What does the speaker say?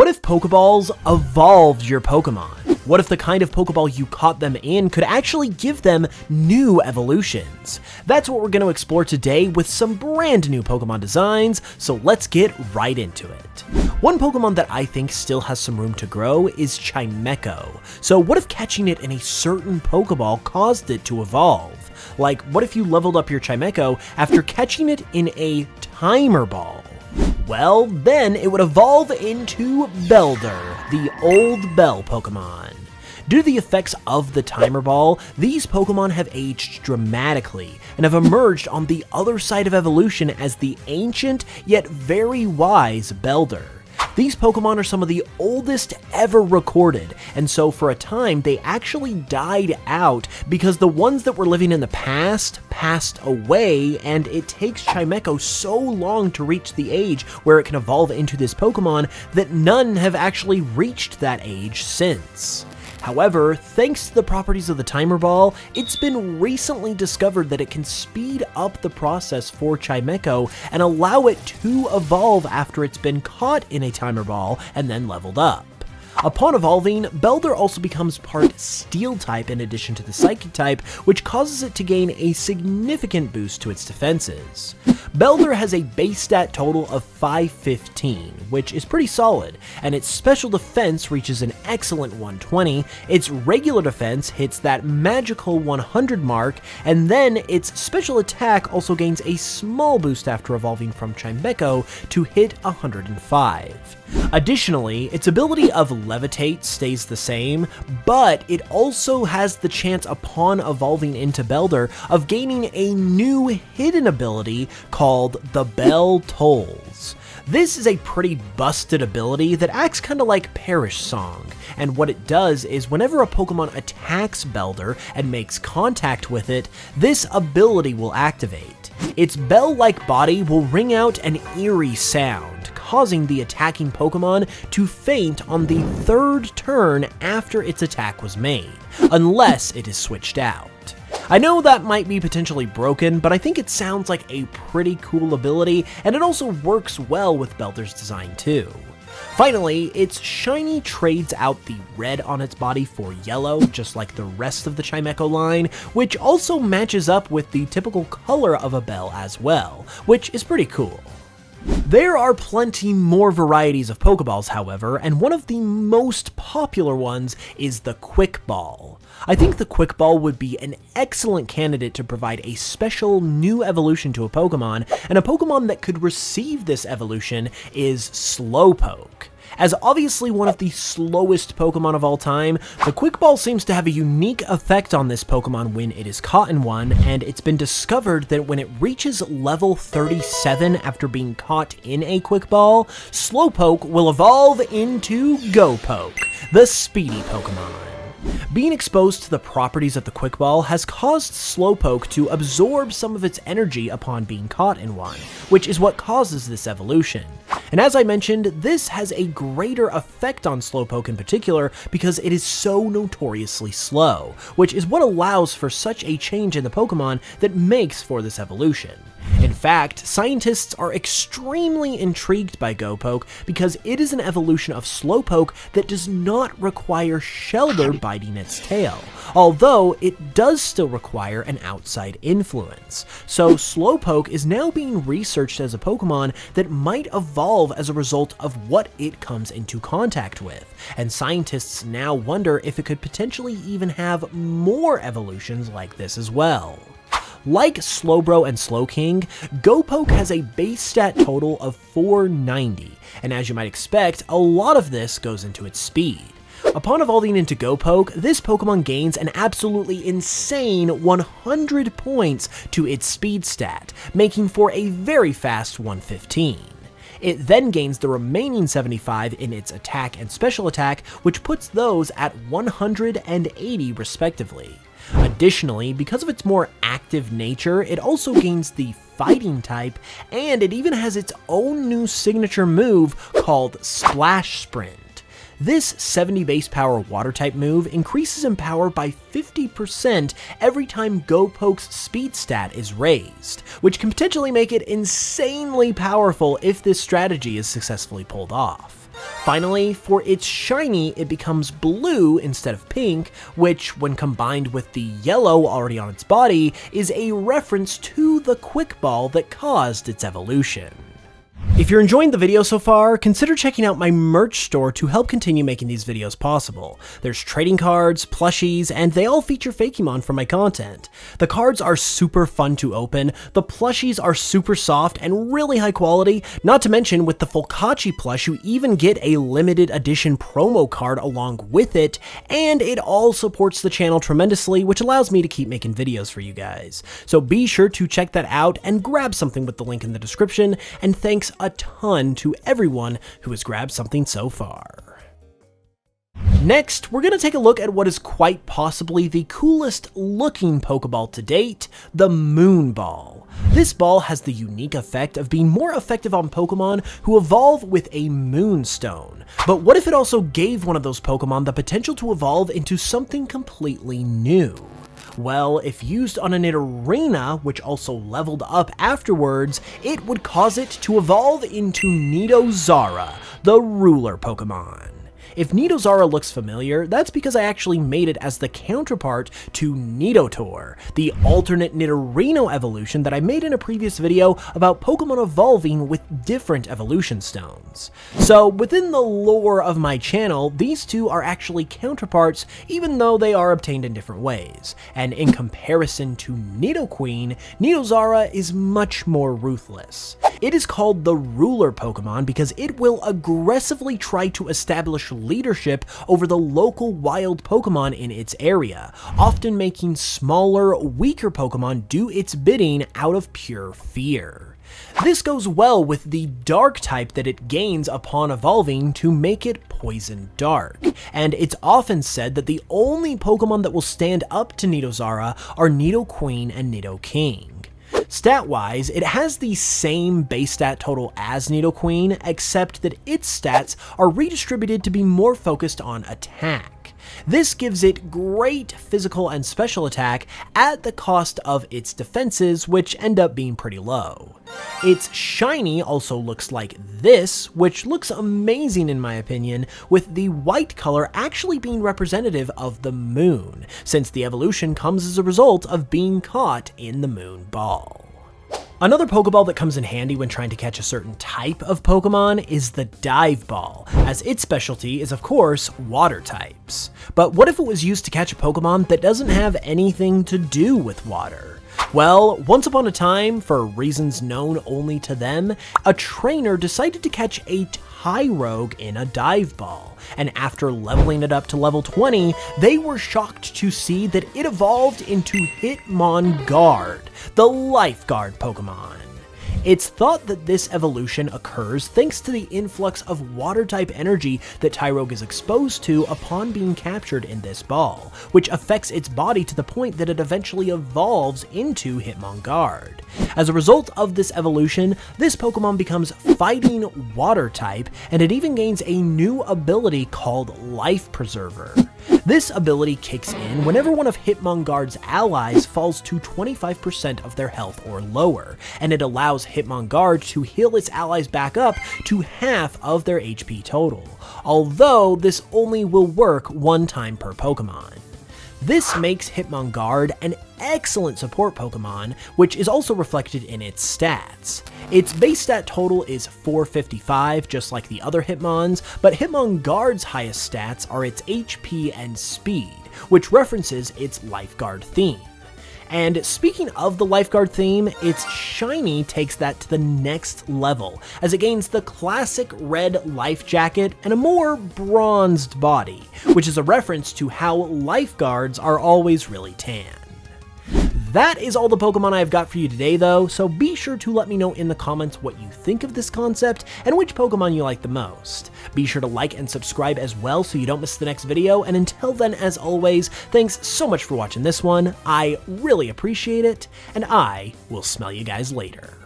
What if Pokeballs evolved your Pokemon? What if the kind of Pokeball you caught them in could actually give them new evolutions? That's what we're going to explore today with some brand new Pokemon designs, so let's get right into it. One Pokemon that I think still has some room to grow is Chimecho. So what if catching it in a certain Pokeball caused it to evolve? Like, what if you leveled up your Chimecho after catching it in a Timer Ball? Well, then it would evolve into Beldor, the old bell Pokemon. Due to the effects of the Timer Ball, these Pokemon have aged dramatically and have emerged on the other side of evolution as the ancient yet very wise Beldor. These Pokemon are some of the oldest ever recorded, and so for a time they actually died out because the ones that were living in the past passed away, and it takes Chimecho so long to reach the age where it can evolve into this Pokemon that none have actually reached that age since. However, thanks to the properties of the Timer Ball, it's been recently discovered that it can speed up the process for Chimecho and allow it to evolve after it's been caught in a Timer Ball and then leveled up. Upon evolving, Beldor also becomes part Steel type in addition to the Psychic type, which causes it to gain a significant boost to its defenses. Beldor has a base stat total of 515, which is pretty solid, and its special defense reaches an excellent 120, its regular defense hits that magical 100 mark, and then its special attack also gains a small boost after evolving from Chimecho to hit 105. Additionally, its ability of Levitate stays the same, but it also has the chance upon evolving into Beldor of gaining a new hidden ability called the Bell Tolls. This is a pretty busted ability that acts kinda like Perish Song, and what it does is whenever a Pokemon attacks Beldor and makes contact with it, this ability will activate. Its bell-like body will ring out an eerie sound, causing the attacking Pokemon to faint on the third turn after its attack was made, unless it is switched out. I know that might be potentially broken, but I think it sounds like a pretty cool ability, and it also works well with Beldor's design too. Finally, its shiny trades out the red on its body for yellow, just like the rest of the Chimecho line, which also matches up with the typical color of a bell as well, which is pretty cool. There are plenty more varieties of Pokeballs, however, and one of the most popular ones is the Quick Ball. I think the Quick Ball would be an excellent candidate to provide a special new evolution to a Pokemon, and a Pokemon that could receive this evolution is Slowpoke. As obviously one of the slowest Pokemon of all time, the Quick Ball seems to have a unique effect on this Pokemon when it is caught in one, and it's been discovered that when it reaches level 37 after being caught in a Quick Ball, Slowpoke will evolve into Go-Poke, the speedy Pokemon. Being exposed to the properties of the Quick Ball has caused Slowpoke to absorb some of its energy upon being caught in one, which is what causes this evolution. And as I mentioned, this has a greater effect on Slowpoke in particular because it is so notoriously slow, which is what allows for such a change in the Pokemon that makes for this evolution. In fact, scientists are extremely intrigued by Go-Poke because it is an evolution of Slowpoke that does not require Shellder biting its tail, although it does still require an outside influence. So Slowpoke is now being researched as a Pokemon that might evolve as a result of what it comes into contact with, and scientists now wonder if it could potentially even have more evolutions like this as well. Like Slowbro and Slowking, Go-Poke has a base stat total of 490, and as you might expect, a lot of this goes into its speed. Upon evolving into Go-Poke, this Pokemon gains an absolutely insane 100 points to its speed stat, making for a very fast 115. It then gains the remaining 75 in its attack and special attack, which puts those at 180 respectively. Additionally, because of its more active nature, it also gains the Fighting type, and it even has its own new signature move called Splash Sprint. This 70 base power water type move increases in power by 50% every time Go-Poke's speed stat is raised, which can potentially make it insanely powerful if this strategy is successfully pulled off. Finally, for its shiny, it becomes blue instead of pink, which, when combined with the yellow already on its body, is a reference to the quick ball that caused its evolution. If you're enjoying the video so far, consider checking out my merch store to help continue making these videos possible. There's trading cards, plushies, and they all feature Fakemon from my content. The cards are super fun to open, the plushies are super soft and really high quality, not to mention with the Fulkachi plush you even get a limited edition promo card along with it, and it all supports the channel tremendously, which allows me to keep making videos for you guys. So be sure to check that out and grab something with the link in the description, and thanks a ton to everyone who has grabbed something so far. Next, we're going to take a look at what is quite possibly the coolest looking Pokeball to date, the Moon Ball. This ball has the unique effect of being more effective on Pokemon who evolve with a Moonstone. But what if it also gave one of those Pokemon the potential to evolve into something completely new? Well, if used on a Nidorina, which also leveled up afterwards, it would cause it to evolve into Nidorina, the ruler Pokemon. If Nidorina looks familiar, that's because I actually made it as the counterpart to Nidotor, the alternate Nidorino evolution that I made in a previous video about Pokemon evolving with different evolution stones. So within the lore of my channel, these two are actually counterparts even though they are obtained in different ways, and in comparison to Nidoqueen, Nidorina is much more ruthless. It is called the ruler Pokemon because it will aggressively try to establish leadership over the local wild Pokemon in its area, often making smaller, weaker Pokemon do its bidding out of pure fear. This goes well with the dark type that it gains upon evolving to make it poison dark, and it's often said that the only Pokemon that will stand up to Nidorina are Nidoqueen and Nidoking. Stat-wise, it has the same base stat total as Nidoqueen, except that its stats are redistributed to be more focused on attack. This gives it great physical and special attack at the cost of its defenses, which end up being pretty low. Its shiny also looks like this, which looks amazing in my opinion, with the white color actually being representative of the moon, since the evolution comes as a result of being caught in the moon ball. Another Pokeball that comes in handy when trying to catch a certain type of Pokemon is the Dive Ball, as its specialty is of course water types. But what if it was used to catch a Pokemon that doesn't have anything to do with water? Well, once upon a time, for reasons known only to them, a trainer decided to catch a Tyrogue in a dive ball, and after leveling it up to level 20, they were shocked to see that it evolved into Hitmonguard, the Lifeguard Pokemon. It's thought that this evolution occurs thanks to the influx of water-type energy that Tyrogue is exposed to upon being captured in this ball, which affects its body to the point that it eventually evolves into Hitmonguard. As a result of this evolution, this Pokemon becomes fighting water-type, and it even gains a new ability called Life Preserver. This ability kicks in whenever one of Hitmonguard's allies falls to 25% of their health or lower, and it allows Hitmonguard to heal its allies back up to half of their HP total, although this only will work one time per Pokemon. This makes Hitmonguard an excellent support Pokemon, which is also reflected in its stats. Its base stat total is 455, just like the other Hitmons, but Hitmonguard's highest stats are its HP and speed, which references its Lifeguard theme. And speaking of the Lifeguard theme, its shiny takes that to the next level, as it gains the classic red life jacket and a more bronzed body, which is a reference to how lifeguards are always really tan. That is all the Pokemon I've got for you today though, so be sure to let me know in the comments what you think of this concept and which Pokemon you like the most. Be sure to like and subscribe as well so you don't miss the next video, and until then, as always, thanks so much for watching this one, I really appreciate it, and I will smell you guys later.